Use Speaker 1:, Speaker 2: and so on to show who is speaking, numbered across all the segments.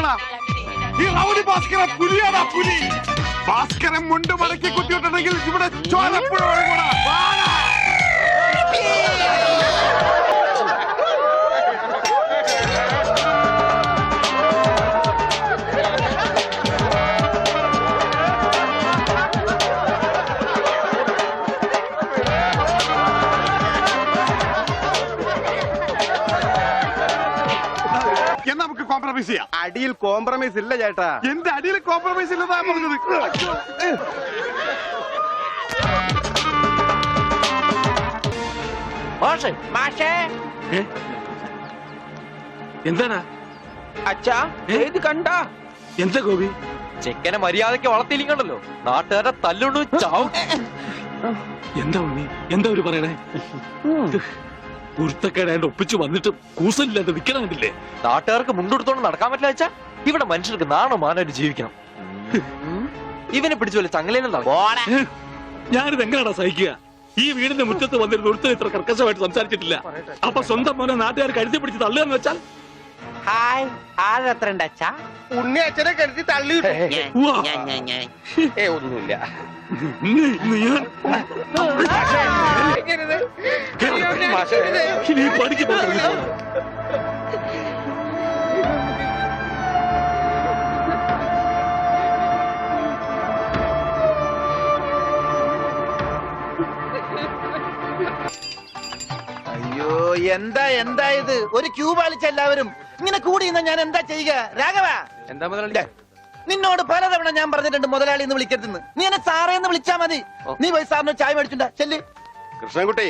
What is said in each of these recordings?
Speaker 1: നോക്കടാ, ഈ റൗഡി ഭാസ്കരൻ പുലിയാടാ പുലി. ഭാസ്കരൻ മുണ്ട് മടക്കി കുത്തിയിട്ടുണ്ടെങ്കിൽ ഇവിടെ ചോരപ്പുഴ ഒഴുകൂടാ. നമുക്ക് കോംപ്രമൈസ് ചെയ്യാം.
Speaker 2: അടിയിൽ കോംപ്രമൈസ് ഇല്ല ചേട്ടാ.
Speaker 1: എന്റെ അടിയിൽ കോംപ്രമൈസ് ഇല്ലെന്നാ പറഞ്ഞത്.
Speaker 3: എന്താടാ
Speaker 4: അച്ഛാ ഏത് കണ്ട?
Speaker 3: എന്താ ഗോപി?
Speaker 4: ചെക്കനെ മര്യാദക്ക് വളർത്തിയില്ലല്ലോ, നാട്ടുകാരെ തല്ലുകൊണ്ട് ചാവും.
Speaker 3: എന്താ ഉണ്ണി, എന്താ ഒരു പറയണേ? കുരുത്തക്കേടാണ്ട് ഒപ്പിച്ചു വന്നിട്ട് കൂസലില്ലാതെ നിക്കണമെന്നില്ലേ?
Speaker 4: നാട്ടുകാർക്ക് മുണ്ടെടുത്തോണ്ട് നടക്കാൻ പറ്റില്ല വെച്ചാ ഇവിടെ മനുഷ്യർക്ക് നാണോ മാനായിട്ട് ജീവിക്കണം. ഇവനെ പിടിച്ചു പോലെ ചങ്ങലേനെ
Speaker 3: ഞാനിത് എങ്ങനെയാണോ സഹിക്കുക? ഈ വീടിന്റെ മുറ്റത്ത് വന്നിരുന്ന ഒരുത്തർ ഇത്ര കർക്കശമായിട്ട് സംസാരിച്ചിട്ടില്ല. അപ്പൊ സ്വന്തം മോനെ നാട്ടുകാർ കഴുതി പിടിച്ച് തള്ളുകയെന്ന് വെച്ചാൽ
Speaker 5: ഹായ് ആരത്രണ്ട് അച്ഛാ?
Speaker 2: ഉണ്ണി അച്ഛനെ കരുതി തള്ളി.
Speaker 4: ഒന്നുമില്ല.
Speaker 3: ഇനി പഠിക്ക് പോകുന്നു.
Speaker 5: അയ്യോ എന്താ എന്താ ഇത്? ഒരു ക്യൂ പാലിച്ച എല്ലാവരും ഇങ്ങനെ കൂടി ഞാൻ എന്താ ചെയ്യുക? രാഘവ,
Speaker 4: എന്താ മുതലാളി?
Speaker 5: നിന്നോട് പലതവണ ഞാൻ പറഞ്ഞിട്ടുണ്ട് മുതലാളി എന്ന് വിളിക്കരുതെന്ന്. നീ എന്നെ സാറേ എന്ന് വിളിച്ചാ മതി. നീ പോയി സാറിന് ചായ മേടിച്ചുണ്ടാ ചെല്ല്.
Speaker 2: കൃഷ്ണൻകുട്ടി,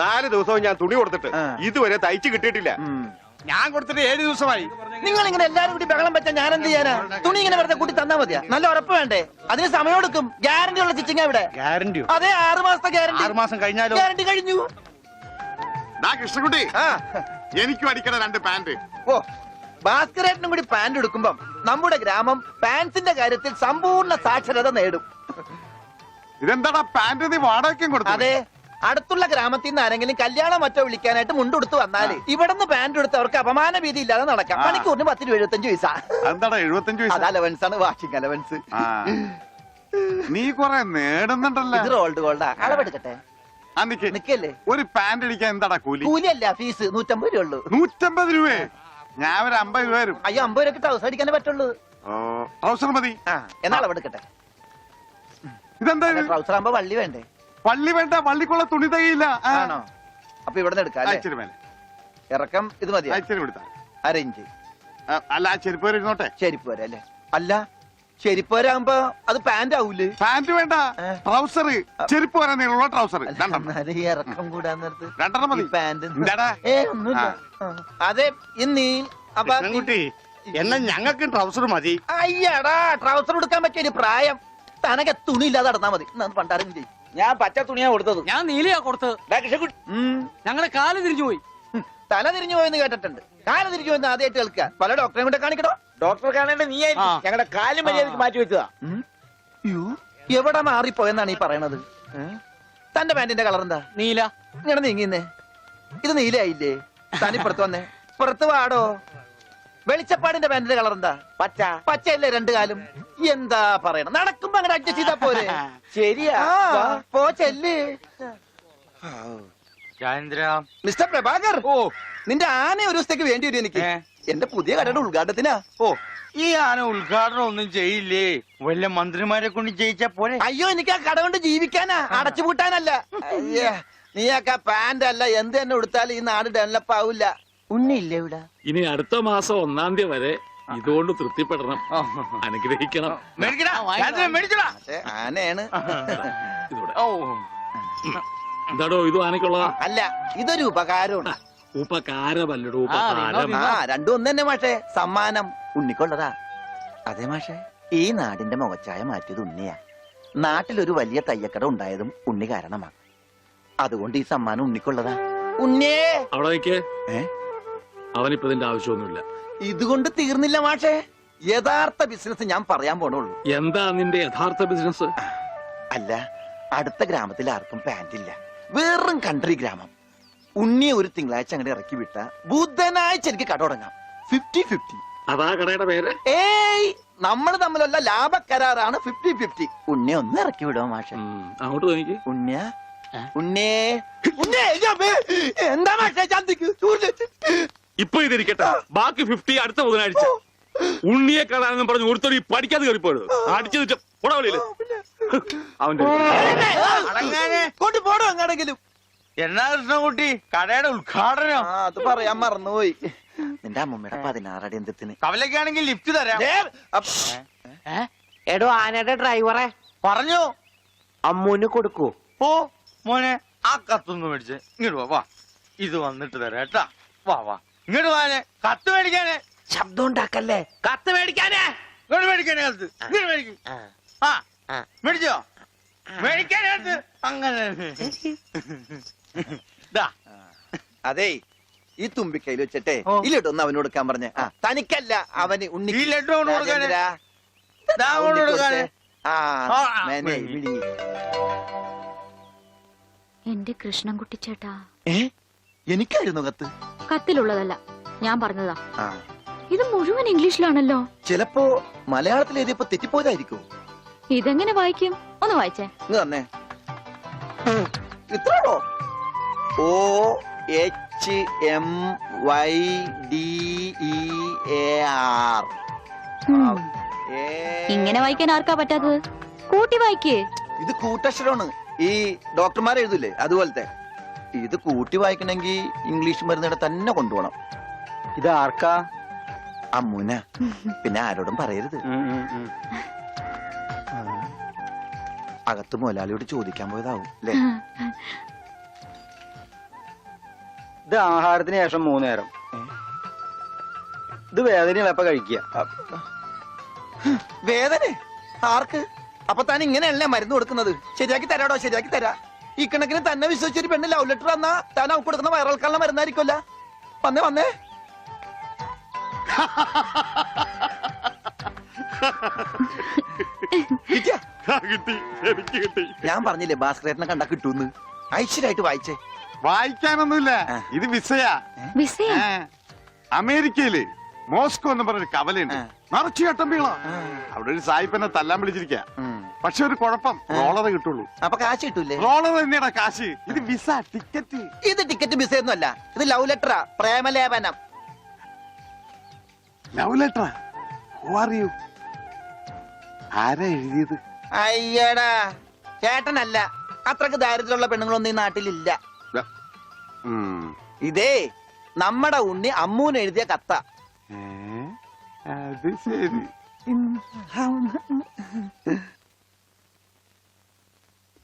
Speaker 2: 4 ദിവസവും ഞാൻ തുണി കൊടുത്തിട്ട് ഇതുവരെ തയ്ച്ചു കിട്ടിയിട്ടില്ല.
Speaker 1: ഞാൻ കൊടുത്തിട്ട് 7 ദിവസമായി.
Speaker 5: നിങ്ങൾ ഇങ്ങനെ എല്ലാരും കൂടി ബഹളം വെച്ചാൽ ഞാൻ എന്ത് ചെയ്യാനാ? തുണി ഇങ്ങനെ വെറുതെ കൂട്ടി തന്നാ മതിയാ? നല്ല ഉറപ്പ് വേണ്ടേ? അതിന് സമയം എടുക്കും. ഗ്യാരണ്ടി ഉള്ള സ്റ്റിച്ചിങ് ഇവിടെ.
Speaker 2: ഗ്യാരണ്ടിയോ?
Speaker 5: അതെ, 6 മാസത്തെ ഗ്യാരണ്ടി.
Speaker 2: 6 മാസം കഴിഞ്ഞാലോ?
Speaker 5: ഗ്യാരണ്ടി കഴിഞ്ഞു.
Speaker 1: കൃഷ്ണൻകുട്ടി, എനിക്കും അടിക്കണ 2 പാന്റ്.
Speaker 5: ഓ, ഭാസ്കരേട്ടനും കൂടി പാന്റ് എടുക്കുമ്പം നമ്മുടെ ഗ്രാമം പാൻസിന്റെ കാര്യത്തിൽ സമ്പൂർണ്ണ സാക്ഷരത നേടും.
Speaker 1: ഇതെന്താടാ പാന്റ് നീ വാടകയ്ക്കും കൊടുത്തു?
Speaker 5: അതെ, അടുത്തുള്ള ഗ്രാമത്തിൽ നിന്ന് ആരെങ്കിലും കല്യാണം മറ്റോ വിളിക്കാനായിട്ട് മുണ്ടെടുത്ത് വന്നാല് ഇവിടുന്ന് പാന്റ് എടുത്ത് അവർക്ക് അപമാന ഭീതി ഇല്ലാതെ നടക്കാം. മണിക്കൂറിന് 10-75 പൈസ.
Speaker 1: എന്താടാ 75 പൈസ?
Speaker 5: അത് അലവൻസ് ആണ്, വാഷിംഗ് അലവൻസ്.
Speaker 1: നീ കൊറേ നേടുന്നുണ്ടല്ലോ.
Speaker 5: ഇത് റോൾഡ് ഗോൾഡാ. അളവെടുക്കട്ടെ? നിക്കല്ലേ.
Speaker 1: ഒരു പാന്റ് അടിക്കാൻ എന്താടാ കൂലി?
Speaker 5: കൂലിയല്ല, ഫീസ് 150 രൂപ ഉള്ളൂ.
Speaker 1: 150 രൂപ? ഞാൻ ഒരു 50 രൂപ വരും.
Speaker 5: അയ്യോ, 50 രൂപയ്ക്ക് ട്രൗസർ അടിക്കാനേ പറ്റുള്ളൂ.
Speaker 1: ട്രൗസർ മതി.
Speaker 5: എന്നാ അളവെടുക്കട്ടെ.
Speaker 1: ഇതെന്താ?
Speaker 5: ട്രൗസർ ആകുമ്പോ വള്ളി വേണ്ടേ?
Speaker 1: വള്ളി വേണ്ട, വള്ളിക്കുള്ള തുണി തകയില്ല.
Speaker 5: ആണോ? അപ്പൊ ഇവിടെ നിന്ന് എടുക്കാം. ഇറക്കം ഇത് മതി. അരയിഞ്ച്.
Speaker 1: അല്ല, ചെരുപ്പ് വരെ ഇരുന്നോട്ടെ.
Speaker 5: ചെരുപ്പ് വരെ അല്ലേ? അല്ല, ചെരുപ്പ് വരാകുമ്പോ അത് പാന്റ് ആവൂലേ?
Speaker 1: പാന്റ് വേണ്ട, ട്രൗസർ. ചെരുപ്പ് വരാൻ നീളമുള്ള ട്രൗസർ.
Speaker 5: ഇറക്കം കൂടാൻ നേരത്ത്
Speaker 1: 2 മതി.
Speaker 5: പാന്റ്
Speaker 1: ഒന്നുമില്ല.
Speaker 5: അതെ, ഇന്നീ അപ്പൊ
Speaker 2: എന്നാ ഞങ്ങൾക്ക് ട്രൗസർ മതി.
Speaker 5: അയ്യടാ, ട്രൗസർ എടുക്കാൻ പറ്റിയ ഒരു പ്രായം. തനക്ക് തുണി ഇല്ലാതെ നടന്നാ മതി. പണ്ടാരും ചെയ്യും.
Speaker 4: ഞാൻ പച്ച തുണിയാ കൊടുത്തത്.
Speaker 6: ഞാൻ നീലയാ കൊടുത്തത്. ഞങ്ങളുടെ കാല് തിരിഞ്ഞു പോയി.
Speaker 5: തല തിരിഞ്ഞു പോയെന്ന് കേട്ടിട്ടുണ്ട്. കാല് തിരിഞ്ഞു പോയെന്ന് ആദ്യമായിട്ട് കേൾക്കുക. പല ഡോക്ടറെ കൊണ്ട് കാണിക്കണോ?
Speaker 4: ഡോക്ടറെ കാണേണ്ട നീ ഞങ്ങളുടെ കാലും മര്യാദക്ക് മാറ്റി വെച്ചതാ.
Speaker 5: എവിടെ മാറിപ്പോയെന്നാണ് ഈ പറയണത്? തന്റെ പാന്റിന്റെ കളർ എന്താ?
Speaker 6: നീല.
Speaker 5: ഇങ്ങനെ നീങ്ങിന്നേ. ഇത് നീലയായില്ലേ? തനിപ്പുറത്ത് വന്നേ. പുറത്ത് വാടോ. വെളിച്ചപ്പാടിന്റെ പാന്റിന്റെ കളർ എന്താ?
Speaker 4: പച്ച.
Speaker 5: പച്ചയല്ലേ 2 കാലും? എന്താ പറയണം? നടക്കുമ്പോ അങ്ങനെ അഡ്ജസ്റ്റ് ചെയ്താ പോരെ?
Speaker 4: ശരിയാ,
Speaker 5: പോ ചെല്ല്. മിസ്റ്റർ പ്രഭാകർ, നിന്റെ ആന ഒരു ദിവസത്തേക്ക് വേണ്ടി വരും എനിക്ക്. എന്റെ പുതിയ കടയുടെ ഉദ്ഘാടനത്തിനാ.
Speaker 2: ഈ ആന ഉദ്ഘാടനം ഒന്നും ചെയ്യില്ലേ? വല്ല മന്ത്രിമാരെ കൊണ്ട് ചെയ്യിച്ചാ പോലെ.
Speaker 5: അയ്യോ, എനിക്ക് ആ കട കൊണ്ട് ജീവിക്കാനാ, അടച്ചുപൂട്ടാനല്ല. നീയൊക്കെ പാന്റ് അല്ല എന്ത് തന്നെ കൊടുത്താലും ഈ നാട് ഡെവലപ്പ് ആവില്ല. ഉണ്ണിയില്ലേ ഇവിടെ?
Speaker 3: ഇനി അടുത്ത മാസം 1-ാം തീയതി വരെ ഇതുകൊണ്ട് തൃപ്തിപ്പെടണം, അനുഗ്രഹിക്കണം.
Speaker 5: ആനയാണ്.
Speaker 3: എന്താടോ ഇത് ആനക്കുള്ളതാ?
Speaker 5: അല്ല, ഇതൊരു ഉപകാരമാണ്.
Speaker 3: ഉപകാരമല്ലടോ, ഉപകാരം.
Speaker 5: രണ്ടും ഒന്ന് തന്നെ മാഷേ. സമ്മാനം ഉണ്ണിക്കൊള്ളതാ. അതെ മാഷേ, ഈ നാടിന്റെ മുഖച്ഛായ മാറ്റിയത് ഉണ്ണിയാ. നാട്ടിലൊരു വലിയ തയ്യക്കട ഉണ്ടായതും ഉണ്ണി കാരണമാണ്. അതുകൊണ്ട് ഈ സമ്മാനം ഉണ്ണിക്കൊള്ളതാ. ഉണ്ണിയേ
Speaker 3: അവിടെ നിൽക്കേ. അവനിപ്പോ ഇതിന്റെ ആവശ്യമൊന്നുമില്ല.
Speaker 5: ഇതുകൊണ്ട് തീർന്നില്ല മാഷേ. യഥാർത്ഥ ബിസിനസ് ഞാൻ പറയാൻ പോണുള്ളൂ.
Speaker 3: എന്താ നിന്റെ യഥാർത്ഥ ബിസിനസ്?
Speaker 5: അല്ല, അടുത്ത ഗ്രാമത്തിൽ ആർക്കും പാന്റ് ഇല്ല. വെറും കൺട്രി ഗ്രാമം. ഉണ്ണിയെ ഒരു തിങ്കളാഴ്ച അങ്ങോട്ട് ഇറക്കി വിട്ട ബുധനാഴ്ച എനിക്ക് കട തുടങ്ങാം. 50-50.
Speaker 3: അതാ കടയുടെ പേര്.
Speaker 5: ഏയ് നമ്മൾ തമ്മിലുള്ള ലാഭക്കരാറാണ് 50-50. ഉണ്ണി ഒന്ന് ഇറക്കി വിടുമോ മാഷെ?
Speaker 3: അങ്ങോട്ട് തോന്നിക്ക്.
Speaker 5: ഉണ്ണിയ ഉണ്ണേ ഉണ്ണേ എന്താ മാഷെ ചന്തിക്ക്
Speaker 3: ഇപ്പൊ ഇതിരിക്കട്ടെ, ബാക്കി 50 അടുത്ത ബുധനാഴ്ച. ഉണ്ണിയെ കാണാനെന്നും പറഞ്ഞു ഒരുത്തടി പഠിക്കാതെ കയറിപ്പോയത് അടിച്ചു പോടാവളിയില് അവന്റെ
Speaker 5: കൊണ്ടുപോടും അങ്ങാണെങ്കിലും.
Speaker 2: എന്നാ കൃഷ്ണൻകുട്ടി കടയുടെ ഉദ്ഘാടനം?
Speaker 5: അത് പറയാൻ മറന്നുപോയി. നിന്റെ അമ്മൂമ്മയുടെ 16 അടി എന്തിന്
Speaker 2: കവലക്കാണെങ്കിൽ ലിഫ്റ്റ് തരാം.
Speaker 6: എടോ ആനയുടെ ഡ്രൈവറെ
Speaker 2: പറഞ്ഞു.
Speaker 6: അമ്മൂന് കൊടുക്കൂ.
Speaker 2: ഓ മോനെ ആ കത്തൊന്ന് മേടിച്ച് ഇങ്ങോട്ട് വാ. വാ ഇത് വന്നിട്ട് തരാം കേട്ടാ. വാ വാ ഇങ്ങോട്ട് വാനെ. കത്ത് മേടിക്കാനേ.
Speaker 6: ശബ്ദം ഉണ്ടാക്കല്ലേ. കത്ത് മേടിക്കാനേ.
Speaker 2: ഇങ്ങോട്ട് മേടിക്കാനേ കത്ത്. ഇങ്ങോട്ട് മേടിക്കും. ആ മേടിച്ചോ? മേടിക്കാനേ കത്ത്. അങ്ങനെ
Speaker 5: അതേ ഈ തുമ്പിക്കൈയിൽ വെച്ചിട്ടെ ഈ ലഡു ഒന്ന് അവന് കൊടുക്കാൻ പറഞ്ഞേ. തനിക്കല്ല അവന് ഉണ്ണി.
Speaker 2: ഈ ലഡു കൊണ്ട് കൊടുക്കാനേ. ദാ കൊണ്ട് കൊടുക്കാനേ.
Speaker 7: എന്റെ കൃഷ്ണൻകുട്ടി ചേട്ടാ.
Speaker 5: എനിക്കായിരുന്നു കത്ത്.
Speaker 7: കത്തിലുള്ളതല്ല, ഞാൻ പറഞ്ഞതാ.
Speaker 5: ആ
Speaker 7: ഇത് മുഴുവൻ ഇംഗ്ലീഷിലാണല്ലോ.
Speaker 5: ചിലപ്പോ മലയാളത്തിൽ എഴുതിയപ്പോ തെറ്റിപ്പോയതായിരിക്കും.
Speaker 7: ഇതെങ്ങനെ വായിക്കും? ഒന്ന് വായിച്ചേ.
Speaker 5: ഇങ്ങ് തന്നെ ഇത്രയോ? OHMYDEAR.
Speaker 7: ഇങ്ങനെ വായിക്കാൻ ആർക്കാ പറ്റാത്തത്? കൂട്ടി വായിക്കേ.
Speaker 5: ഇത് കൂട്ടക്ഷരമാണ്. ഈ ഡോക്ടർമാർ എഴുതൂലേ അതുപോലത്തെ. ഇത് കൂട്ടി വായിക്കണമെങ്കിൽ ഇംഗ്ലീഷ് മരുന്നിടെ തന്നെ കൊണ്ടുപോകണം.
Speaker 6: ഇത് ആർക്കാ?
Speaker 5: അമ്മൂന. പിന്നെ ആരോടും പറയരുത്. അകത്ത് മുതലാളിയോട് ചോദിക്കാൻ പോയതാവും അല്ലേ?
Speaker 6: ഇത് ആഹാരത്തിന് ശേഷം 3 നേരം. ഇത് വേദനയുള്ള കഴിക്കുക.
Speaker 5: വേദന ആർക്ക്? അപ്പൊ താൻ ഇങ്ങനെയല്ലേ മരുന്ന് കൊടുക്കുന്നത്? ശരിയാക്കി തരാടോ, ശരിയാക്കി തരാ. ഈ കണക്കിന് തന്നെ വിശ്വസിച്ചൊരു പെണ്ണ് ലവ് ലെറ്റർ തന്നാ താൻ അവർക്ക് കൊടുക്കുന്ന വയറൽക്കാനുള്ള മരുന്നായിരിക്കുമല്ല. വന്നേ വന്നേ.
Speaker 1: കിട്ടി, എനിക്ക് കിട്ടി.
Speaker 5: ഞാൻ പറഞ്ഞില്ലേ ഭാസ്കരേട്ടനെ കണ്ടാ കിട്ടൂന്ന്. ഐശ്വര്യമായിട്ട് വായിച്ചേ.
Speaker 1: വായിക്കാനൊന്നുമില്ല, ഇത് വിസയാ.
Speaker 7: വിസയാ?
Speaker 1: അമേരിക്കയില് മോസ്കോ എന്ന് പറഞ്ഞൊരു കവലയുണ്ട്. നിറച്ചു ചട്ടമ്പികളാ. അവിടെ ഒരു സായിപ്പനെ തല്ലാൻ വിളിച്ചിരിക്ക. പക്ഷെ ഒരു കുഴപ്പം, റോളറെ കിട്ടുള്ളൂ.
Speaker 5: അപ്പൊ കാശ് കിട്ടൂലേ?
Speaker 1: റോളർ തന്നെയാ കാശ്. ഇത് വിസ, ടിക്കറ്റ്.
Speaker 5: ഇത് ടിക്കറ്റ് വിസ ഒന്നുമല്ല, ഇത് ലവ് ലെറ്ററാ, പ്രേമലേപനം.
Speaker 1: ലവ് ലെറ്ററാ? Who are you? ആരാ എഴുതിയത്?
Speaker 5: അയ്യടാ ചേട്ടനല്ല. അത്രക്ക് ദാരിദ്ര്യമുള്ള പെണ്ണുങ്ങളൊന്നും ഈ നാട്ടിലില്ല. ഇതേ നമ്മടെ ഉണ്ണി അമ്മൂന് എഴുതിയ കത്ത.
Speaker 1: അത് ശരി.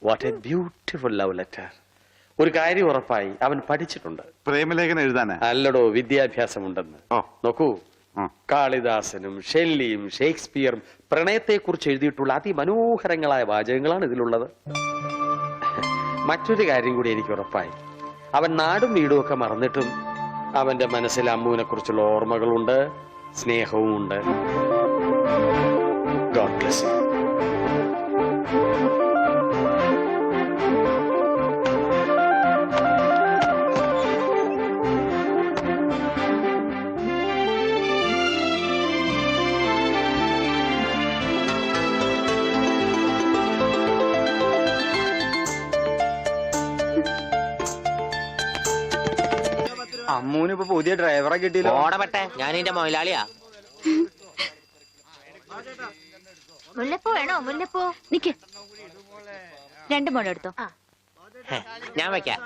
Speaker 8: What A beautiful love letter. ഒരു കാര്യം ഉറപ്പായി, അവൻ പഠിച്ചിട്ടുണ്ട്.
Speaker 1: പ്രേമലേഖനം എഴുതാനാ?
Speaker 8: അല്ലടോ, വിദ്യാഭ്യാസമുണ്ടെന്ന്. നോക്കൂ, കാളിദാസനും ഷെല്ലിയും ഷേക്സ്പിയറും പ്രണയത്തെക്കുറിച്ച് എഴുതിയിട്ടുള്ള അതിമനോഹരങ്ങളായ വാചകങ്ങളാണ് ഇതിലുള്ളത്. മറ്റൊരു കാര്യം കൂടി എനിക്ക് ഉറപ്പായി, അവൻ നാടും വീടും ഒക്കെ മറന്നിട്ടും അവന്റെ മനസ്സിൽ അമ്മുവിനെ കുറിച്ചുള്ള ഓർമ്മകളുണ്ട്, സ്നേഹവും ഉണ്ട്. God bless you.
Speaker 6: അമ്മൂന് ഇപ്പൊ പുതിയ ഡ്രൈവറെ കിട്ടിയില്ലോ.
Speaker 9: ഓടപെട്ടെ, ഞാൻ എന്റെ മൊയിലാളിയാ.
Speaker 7: മുല്ലപ്പൂ വേണോ? മുല്ലപ്പൂ നിക്ക്. 2 മുഴം എടുത്തോ.
Speaker 9: ഞാൻ വെക്കാം.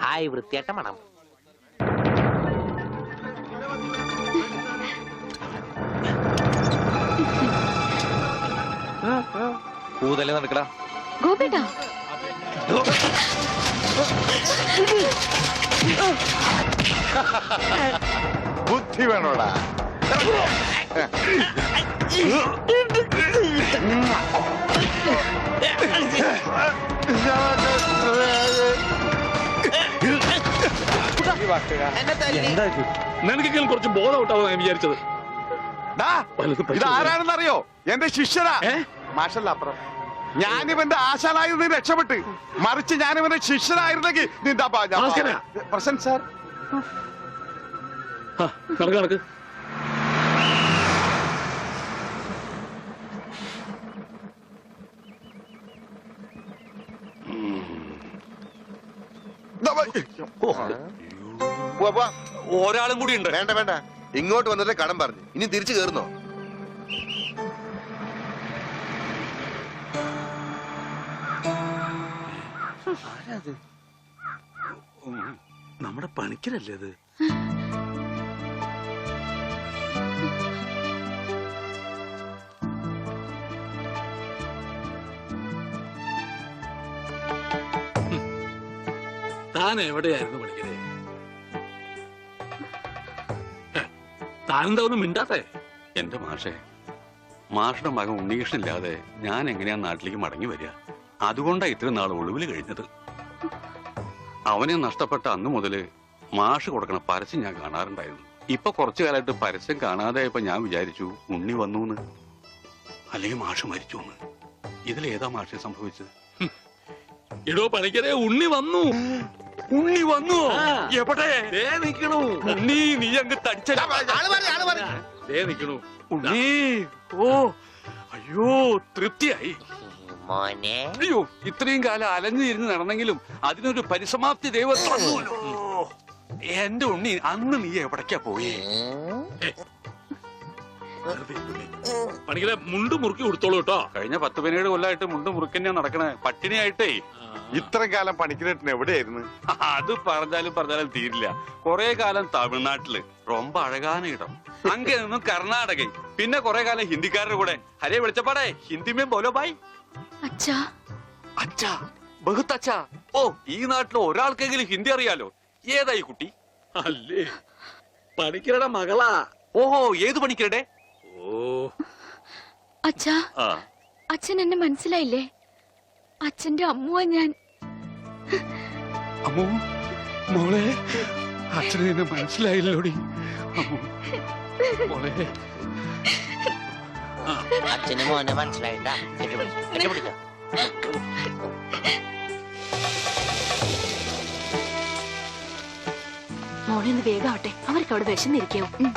Speaker 9: ഹായ്, വൃത്തിയായിട്ട മണം.
Speaker 4: കൂതല് നടക്കടാ.
Speaker 7: ഗോപിട്ടാ,
Speaker 1: ബുദ്ധി വേണോടാ.
Speaker 3: നിനക്കെങ്കിലും കുറച്ച് ബോധം ഔട്ടാവും ഞാൻ വിചാരിച്ചത്.
Speaker 1: ഇത് ആരാണെന്നറിയോ? എന്റെ ശിഷ്യനാ. മാഷല്ല അപ്പുറം. ഞാനിവന്റെ ആശാനായിരുന്നു രക്ഷപ്പെട്ട്. മറിച്ച് ഞാനിവന്റെ ശിഷ്യനായിരുന്നെങ്കിൽ നിന്റെ പ്രസന്റ് സാർ.
Speaker 3: കണക്ക് ഒരാളും കൂടി ഉണ്ട്.
Speaker 10: വേണ്ട വേണ്ട, ഇങ്ങോട്ട് വന്നിട്ട് കടം പറഞ്ഞു. ഇനി തിരിച്ചു കയറുന്നോ?
Speaker 3: നമ്മുടെ പണിക്കരല്ലേ അത്? താൻ എവിടെയായിരുന്നു പണിക്കരെ? താനെന്താ ഒന്നും മിണ്ടാത്തെ?
Speaker 11: എന്റെ മാഷുടെ മകൻ ഉണ്ണികൃഷ്ണനില്ലാതെ ഞാൻ എങ്ങനെയാ നാട്ടിലേക്ക് മടങ്ങി വരിക? അതുകൊണ്ടാ ഇത്രയും നാൾ ഒളിവിൽ കഴിഞ്ഞത്. അവനെ നഷ്ടപ്പെട്ട അന്ന് മുതല് മാഷ് കൊടുക്കണ പരസ്യം ഞാൻ കാണാറുണ്ടായിരുന്നു. ഇപ്പൊ കുറച്ചു കാലമായിട്ട് പരസ്യം കാണാതെ ഇപ്പൊ ഞാൻ വിചാരിച്ചു ഉണ്ണി വന്നൂന്ന്, അല്ലെങ്കിൽ മാഷ് മരിച്ചു എന്ന്. ഇതിലേതാ മാഷെ സംഭവിച്ചത്?
Speaker 3: എടോ പണിക്കരെ, ഉണ്ണി വന്നു.
Speaker 11: ഉണ്ണി വന്നു?
Speaker 3: എവിടെ? നിക്കണു ഉണ്ണി, നീ അങ്ങ് തടിച്ചേ നിക്കണു ഉണ്ണി. ഓ അയ്യോ, തൃപ്തിയായി.
Speaker 9: മോനെ
Speaker 11: അയ്യോ, ഇത്രയും കാലം അലഞ്ഞു തിരിഞ്ഞ് നടന്നെങ്കിലും അതിനൊരു പരിസമാപ്തി ദൈവം തന്നുവല്ലോ. എന്റെ ഉണ്ണി, അന്ന് നീ എവിടേക്കാ പോയി?
Speaker 3: പണിക്കരെ, മുണ്ട് മുറുക്കി കൊടുത്തോളൂ കേട്ടോ.
Speaker 11: കഴിഞ്ഞ 10-17 കൊല്ലമായിട്ട് മുണ്ട് മുറുക്കന്നെയാ നടക്കണേ, പട്ടിണിയായിട്ടേ.
Speaker 1: ഇത്രയും കാലം പണിക്കരേട്ടൻ എവിടെയായിരുന്നു?
Speaker 11: അത് പറഞ്ഞാലും തീരില്ല. കൊറേ കാലം തമിഴ്നാട്ടില് ரொம்ப അഴകാന ഇടം, അങ്ങ നിന്നും കർണാടക, പിന്നെ കൊറേ കാലം ഹിന്ദിക്കാരുടെ കൂടെ. ഹരേ വിളിച്ചപ്പാടേ ഹിന്ദിമേ ബോലോ ബായ്.
Speaker 7: അച്ഛാ
Speaker 11: അച്ഛാ, ബഹുത്ത് അച്ഛാ. ഓ, ഈ നാട്ടിൽ ഒരാൾക്കെങ്കിലും ഹിന്ദി അറിയാലോ. ഏതായി കുട്ടി?
Speaker 3: അല്ലേ, പണിക്കരുടെ മകളാ.
Speaker 11: ഓഹോ, ഏത് പണിക്കരുടെ?
Speaker 3: ഓ
Speaker 7: അച്ഛാ,
Speaker 11: ആ,
Speaker 7: അച്ഛൻ എന്നെ മനസ്സിലായില്ലേ? അച്ഛന്റെ അമ്മുവാ ഞാൻ.
Speaker 11: അമ്മോ മോളെ, അച്ഛനെ എന്നെ മനസ്സിലായില്ലോടി. അമ്മോ മോളെ.
Speaker 9: അച്ഛന് മോനെ മനസ്സിലായിട്ടാ. കെട്ടിപ്പിടിച്ചോ.
Speaker 7: മോളെ ഒന്ന് വേഗാവട്ടെ, അവർക്ക് അവിടെ വിശന്നിരിക്കാവും.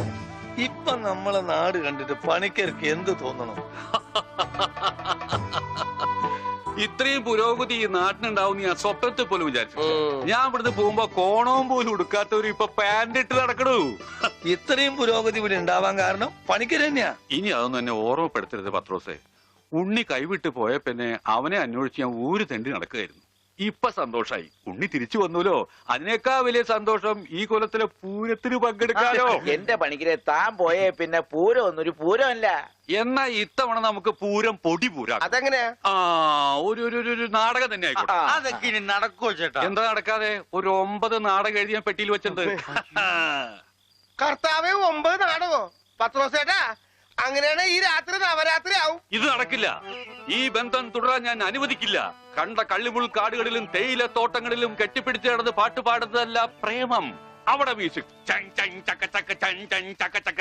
Speaker 2: ഇപ്പൊ നമ്മളെ നാട് കണ്ടിട്ട് പണിക്കർക്ക് എന്ത് തോന്നണം?
Speaker 11: ഇത്രയും പുരോഗതി ഈ നാട്ടിനുണ്ടാവും ഞാൻ സ്വപ്നത്തിൽ പോലും വിചാരിച്ചു. ഞാൻ ഇവിടുന്ന് പോകുമ്പോ കോണവും പോലും ഉടുക്കാത്തവര് ഇപ്പൊ പാന്റ് ഇട്ട് നടക്കണു.
Speaker 2: ഇത്രയും പുരോഗതി ഇവിടെ ഉണ്ടാവാൻ കാരണം പണിക്കർ തന്നെയാ.
Speaker 11: ഇനി അതൊന്നും എന്നെ ഓർമ്മപ്പെടുത്തരുത് പത്രോസേ. ഉണ്ണി കൈവിട്ട് പോയ പിന്നെ അവനെ അന്വേഷിച്ച് ഞാൻ ഊര് തെണ്ടി നടക്കുകയായിരുന്നു. ഇപ്പൊ സന്തോഷായി, ഉണ്ണി തിരിച്ചു വന്നൂലോ. അതിനേക്കാ വലിയ സന്തോഷം ഈ കൊല്ലത്തിലെ പൂരത്തിന് പങ്കെടുക്കാലോ.
Speaker 5: എന്റെ പണിക്കരെ, താൻ പോയേ പിന്നെ പൂരം ഒന്നൊരു പൂരമല്ല.
Speaker 11: എന്നാ ഇത്തവണ നമുക്ക് പൂരം പൊടി പൂരാം.
Speaker 10: അതെങ്ങനെയാ?
Speaker 11: ആ, ഒരു നാടകം തന്നെ ആയിക്കോട്ടെ.
Speaker 2: അതൊക്കെ ഇനി നടക്കുവോ ചേട്ടാ?
Speaker 11: എന്താ നടക്കാതെ? ഒരു 9 നാടകം എഴുതി ഞാൻ പെട്ടിയിൽ വെച്ചിട്ടുണ്ട്.
Speaker 10: കർത്താവേ, 9 നാടകോ? പത്രോസേട്ടാ, അങ്ങനെയാണ് ഈ രാത്രി നവരാത്രി ആവും.
Speaker 11: ഇത് നടക്കില്ല. ഈ ബന്ധം തുടരാൻ ഞാൻ അനുവദിക്കില്ല. കണ്ട കള്ളിമുൾ കാടുകളിലും തേയില തോട്ടങ്ങളിലും കെട്ടിപ്പിടിച്ച് നടന്ന് പാട്ട് പാടുന്നതല്ല പ്രേമം. അവിടെ മ്യൂസിക് ചക്ക ചക്ക ചക്ക ചക്ക ചക്ക